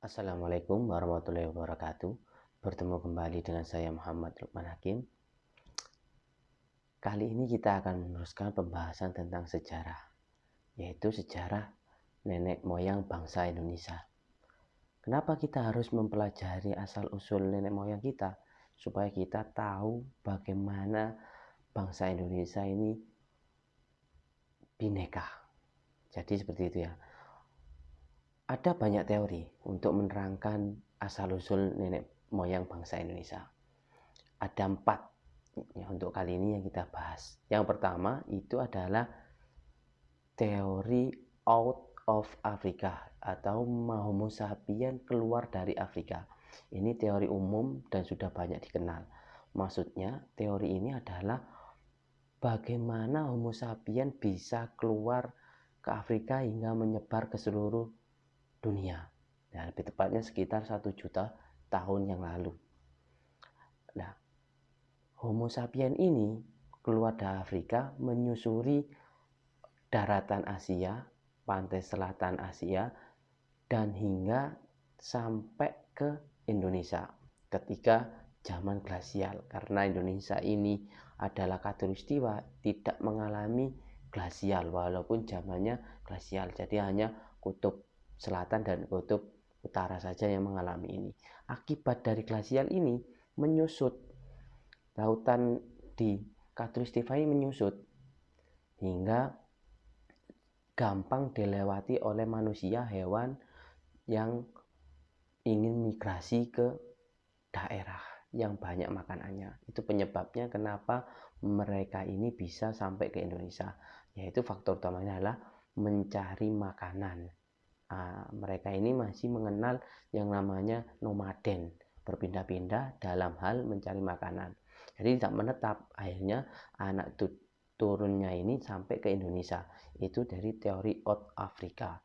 Assalamualaikum warahmatullahi wabarakatuh. Bertemu kembali dengan saya Muhammad Lukman Hakim. Kali ini kita akan meneruskan pembahasan tentang sejarah, yaitu sejarah nenek moyang bangsa Indonesia. Kenapa kita harus mempelajari asal-usul nenek moyang kita? Supaya kita tahu bagaimana bangsa Indonesia ini bineka. Jadi seperti itu ya. Ada banyak teori untuk menerangkan asal-usul nenek moyang bangsa Indonesia. Ada 4 ya, untuk kali ini yang kita bahas. Yang pertama itu adalah teori out of Africa atau Homo sapien keluar dari Afrika. Ini teori umum dan sudah banyak dikenal. Maksudnya teori ini adalah bagaimana Homo sapien bisa keluar ke Afrika hingga menyebar ke seluruh dunia. Nah, lebih tepatnya sekitar 1 juta tahun yang lalu. Nah, Homo sapien ini keluar dari Afrika menyusuri daratan Asia, pantai selatan Asia, dan hingga sampai ke Indonesia ketika zaman glasial. Karena Indonesia ini adalah khatulistiwa, tidak mengalami glasial walaupun zamannya glasial. Jadi hanya kutub selatan dan kutub utara saja yang mengalami ini. Akibat dari glasial ini menyusut, lautan di khatulistiwa ini menyusut hingga gampang dilewati oleh manusia, hewan yang ingin migrasi ke daerah yang banyak makanannya. Itu penyebabnya kenapa mereka ini bisa sampai ke Indonesia, yaitu faktor utamanya adalah mencari makanan. Mereka ini masih mengenal yang namanya nomaden, berpindah-pindah dalam hal mencari makanan. Jadi tidak menetap, akhirnya anak turunnya ini sampai ke Indonesia. Itu dari teori out Africa.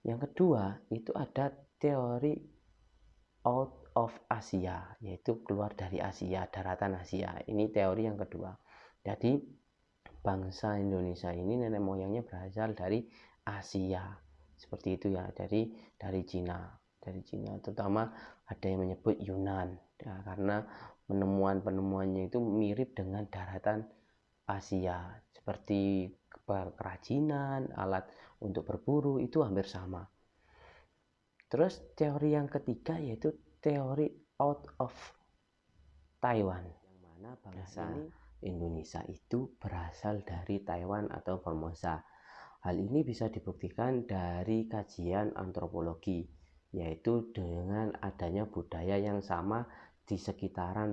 Yang kedua itu ada teori out of Asia, yaitu keluar dari Asia, daratan Asia. Ini teori yang kedua. Jadi bangsa Indonesia ini nenek moyangnya berasal dari Asia, seperti itu ya, dari Cina, terutama ada yang menyebut Yunan ya, karena penemuannya itu mirip dengan daratan Asia, seperti kerajinan, alat untuk berburu itu hampir sama. Terus teori yang ketiga yaitu teori out of Taiwan, yang mana bangsa Indonesia itu berasal dari Taiwan atau Formosa. Hal ini bisa dibuktikan dari kajian antropologi, yaitu dengan adanya budaya yang sama di sekitaran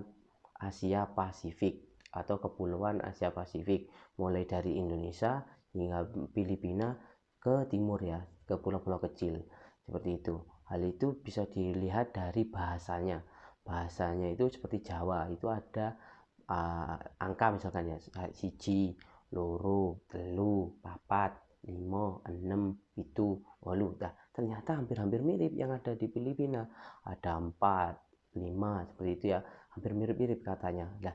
Asia Pasifik atau kepulauan Asia Pasifik, mulai dari Indonesia hingga Filipina ke timur ya, ke pulau-pulau kecil seperti itu. Hal itu bisa dilihat dari bahasanya. Bahasanya itu seperti Jawa, itu ada angka misalkan ya, siji, loro, telu, papat, 5, 6, itu, 8. Nah, ternyata hampir-hampir mirip yang ada di Filipina. Ada 4, 5, seperti itu ya. Hampir mirip-mirip katanya. Nah,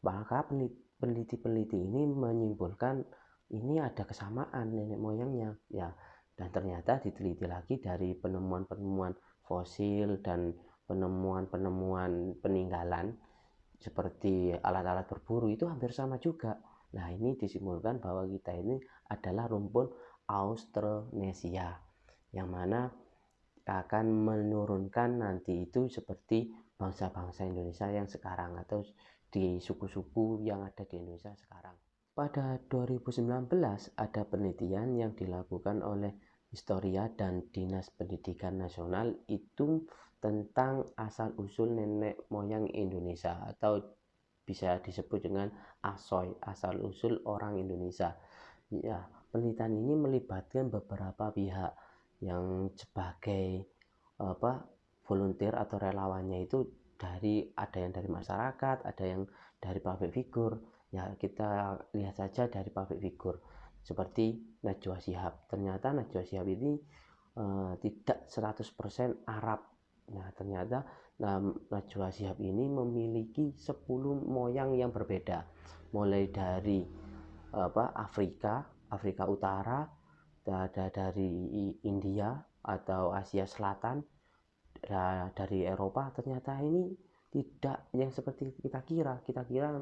maka peneliti-peneliti ini menyimpulkan ini ada kesamaan nenek moyangnya ya. Dan ternyata diteliti lagi dari penemuan-penemuan fosil dan penemuan-penemuan peninggalan seperti alat-alat berburu itu hampir sama juga. Nah, ini disimpulkan bahwa kita ini adalah rumpun Austronesia, yang mana akan menurunkan nanti itu seperti bangsa-bangsa Indonesia yang sekarang atau di suku-suku yang ada di Indonesia sekarang. Pada 2019 ada penelitian yang dilakukan oleh Historia dan Dinas Pendidikan Nasional itu tentang asal-usul nenek moyang Indonesia atau bisa disebut dengan ASOI, asal-usul orang Indonesia. Ya, penelitian ini melibatkan beberapa pihak yang sebagai volunteer atau relawannya itu ada yang dari masyarakat, ada yang dari public figure. Ya, kita lihat saja dari public figure seperti Najwa Shihab. Ternyata Najwa Shihab ini tidak 100% Arab. Nah, ternyata Najwa Shihab ini memiliki 10 moyang yang berbeda, mulai dari Afrika Utara, ada dari India atau Asia Selatan, dari Eropa, ternyata ini tidak yang seperti kita kira. Kita kira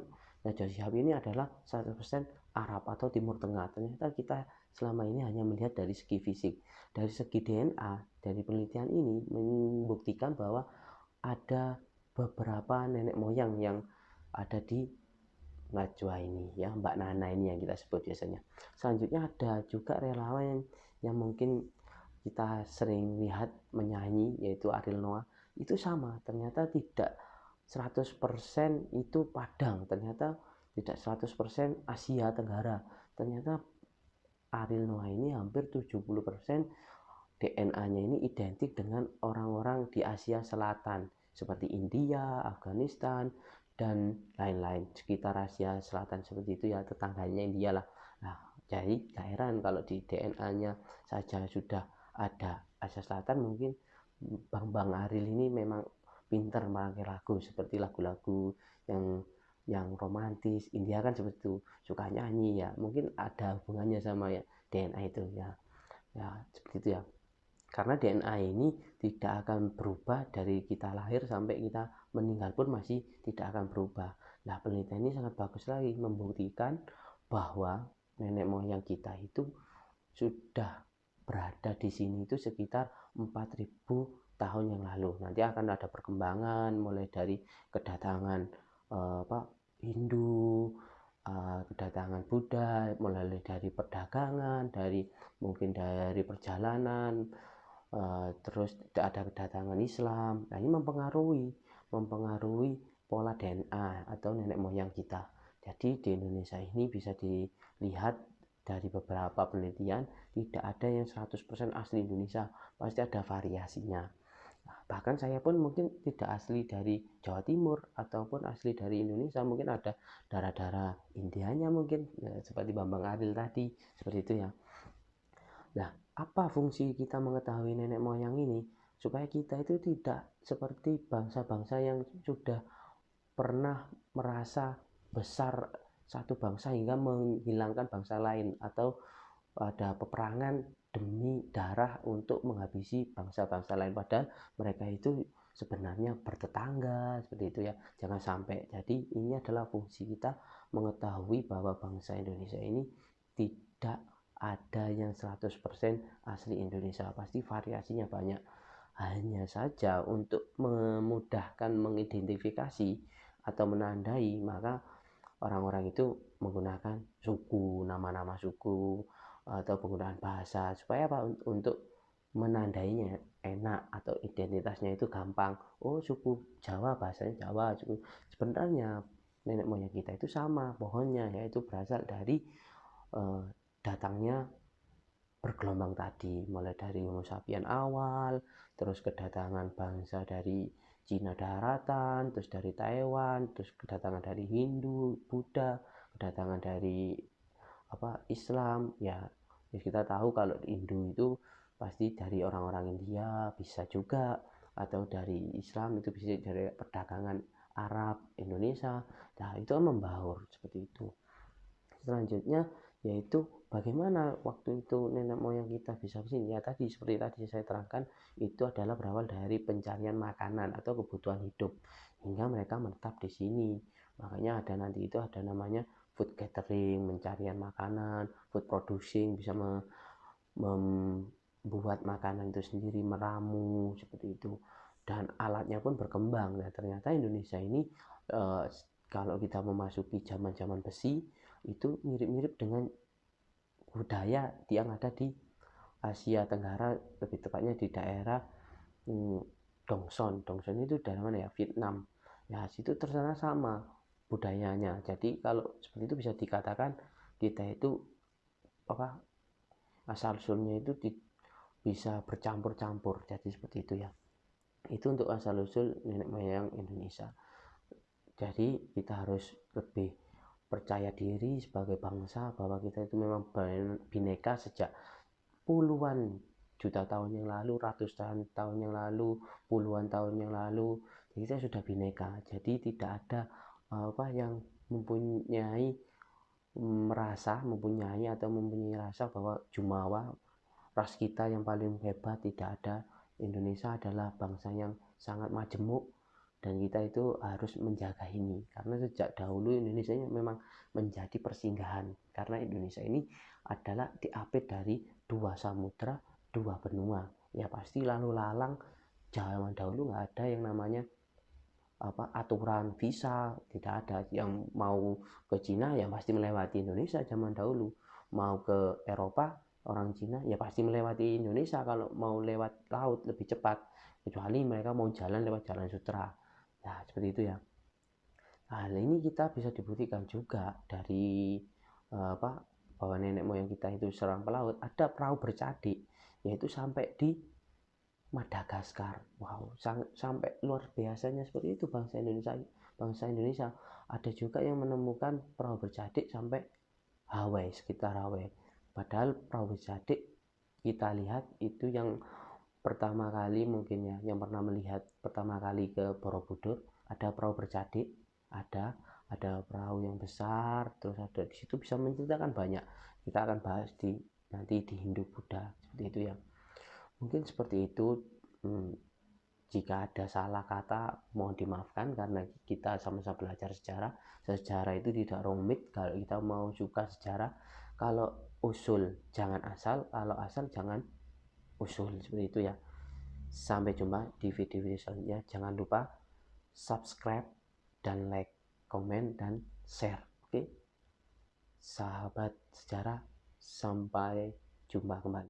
Najwa Shihab ini adalah 100% Arab atau Timur Tengah. Ternyata kita selama ini hanya melihat dari segi fisik. Dari segi DNA, dari penelitian ini membuktikan bahwa ada beberapa nenek moyang yang ada di Najwa ini ya, Mbak Nana ini yang kita sebut biasanya. Selanjutnya ada juga relawan yang mungkin kita sering lihat menyanyi, yaitu Ariel Noah. Itu sama, ternyata tidak 100% itu Padang, ternyata tidak 100% Asia Tenggara. Ternyata Ariel Noah ini hampir 70% DNA-nya ini identik dengan orang-orang di Asia Selatan seperti India, Afghanistan, dan lain-lain sekitar Asia Selatan seperti itu ya, tetangganya India lah. Nah, jadi gak heran kalau di DNA-nya saja sudah ada Asia Selatan. Mungkin Bang Ariel ini memang pinter merangkai lagu seperti lagu-lagu yang romantis. India kan seperti itu, suka nyanyi ya, mungkin ada hubungannya sama ya DNA itu ya. Ya seperti itu ya, karena DNA ini tidak akan berubah dari kita lahir sampai kita meninggal pun masih tidak akan berubah. Nah, penelitian ini sangat bagus lagi membuktikan bahwa nenek moyang kita itu sudah berada di sini itu sekitar 4000 tahun yang lalu. Nanti akan ada perkembangan mulai dari kedatangan Hindu, kedatangan Buddha, mulai dari perdagangan, mungkin dari perjalanan, terus ada kedatangan Islam. Nah, ini mempengaruhi pola DNA atau nenek moyang kita. Jadi di Indonesia ini bisa dilihat dari beberapa penelitian, tidak ada yang 100% asli Indonesia, pasti ada variasinya. Nah, bahkan saya pun mungkin tidak asli dari Jawa Timur ataupun asli dari Indonesia, mungkin ada darah-darah Indianya mungkin ya, seperti Bambang Ariel tadi, seperti itu ya. Nah, apa fungsi kita mengetahui nenek moyang ini? Supaya kita itu tidak seperti bangsa-bangsa yang sudah pernah merasa besar satu bangsa hingga menghilangkan bangsa lain, atau ada peperangan demi darah untuk menghabisi bangsa-bangsa lain, padahal mereka itu sebenarnya bertetangga, seperti itu ya. Jangan sampai. Jadi ini adalah fungsi kita mengetahui bahwa bangsa Indonesia ini tidak ada yang 100% asli Indonesia, pasti variasinya banyak. Hanya saja untuk memudahkan mengidentifikasi atau menandai, maka orang-orang itu menggunakan suku, nama-nama suku, atau penggunaan bahasa, supaya apa? Untuk menandainya enak atau identitasnya itu gampang. Oh, suku Jawa bahasanya Jawa. Sebenarnya nenek moyang kita itu sama pohonnya, yaitu berasal dari datangnya bergelombang tadi, mulai dari Homo sapiens awal, terus kedatangan bangsa dari Cina daratan, terus dari Taiwan, terus kedatangan dari Hindu, Buddha, kedatangan dari Islam ya. Kita tahu kalau Hindu itu pasti dari orang-orang India, bisa juga, atau dari Islam itu bisa dari perdagangan Arab Indonesia. Nah, itu membaur seperti itu. Selanjutnya yaitu bagaimana waktu itu nenek moyang kita bisa kesini ya, tadi seperti tadi saya terangkan, itu adalah berawal dari pencarian makanan atau kebutuhan hidup hingga mereka menetap di sini. Makanya ada nanti itu ada namanya food gathering, pencarian makanan, food producing, bisa membuat makanan itu sendiri, meramu seperti itu, dan alatnya pun berkembang. Nah, ternyata Indonesia ini kalau kita memasuki zaman-zaman besi itu mirip-mirip dengan budaya yang ada di Asia Tenggara, lebih tepatnya di daerah Dongson. Dongson itu daerah mana ya? Vietnam. Ya, situ ternyata sama budayanya. Jadi kalau seperti itu bisa dikatakan kita itu asal usulnya itu bisa bercampur-campur. Jadi seperti itu ya. Itu untuk asal usul nenek moyang Indonesia. Jadi kita harus lebih percaya diri sebagai bangsa bahwa kita itu memang bineka sejak puluhan juta tahun yang lalu, ratusan tahun yang lalu, puluhan tahun yang lalu. Jadi kita sudah bineka. Jadi tidak ada yang mempunyai rasa bahwa Jumawa ras kita yang paling hebat, tidak ada. Indonesia adalah bangsa yang sangat majemuk dan kita itu harus menjaga ini, karena sejak dahulu Indonesia memang menjadi persinggahan, karena Indonesia ini adalah diapit dari 2 samudra, 2 benua. Ya pasti lalu lalang, zaman dahulu nggak ada yang namanya aturan visa, tidak ada. Yang mau ke Cina ya pasti melewati Indonesia zaman dahulu, mau ke Eropa orang Cina ya pasti melewati Indonesia kalau mau lewat laut lebih cepat, kecuali mereka mau jalan lewat jalan sutra. Nah seperti itu ya. Hal ini kita bisa dibuktikan juga dari bahwa nenek moyang kita itu serang pelaut, ada perahu bercadik, yaitu sampai di Madagaskar. Wow, sampai luar biasanya seperti itu bangsa Indonesia. Bangsa Indonesia ada juga yang menemukan perahu bercadik sampai Hawaii, sekitar Hawaii. Padahal perahu bercadik kita lihat itu yang pertama kali mungkin ya, yang pernah melihat pertama kali ke Borobudur, ada perahu bercadik, ada perahu yang besar, terus ada di situ bisa menceritakan banyak. Kita akan bahas nanti di Hindu Buddha seperti itu ya. Mungkin seperti itu. Jika ada salah kata mohon dimaafkan, karena kita sama-sama belajar sejarah. Sejarah itu tidak rumit kalau kita mau suka sejarah. Kalau usul jangan asal, kalau asal jangan usul, seperti itu ya. Sampai jumpa di video-video selanjutnya. Jangan lupa subscribe dan like, komen, dan share. Oke, sahabat sejarah, sampai jumpa kembali.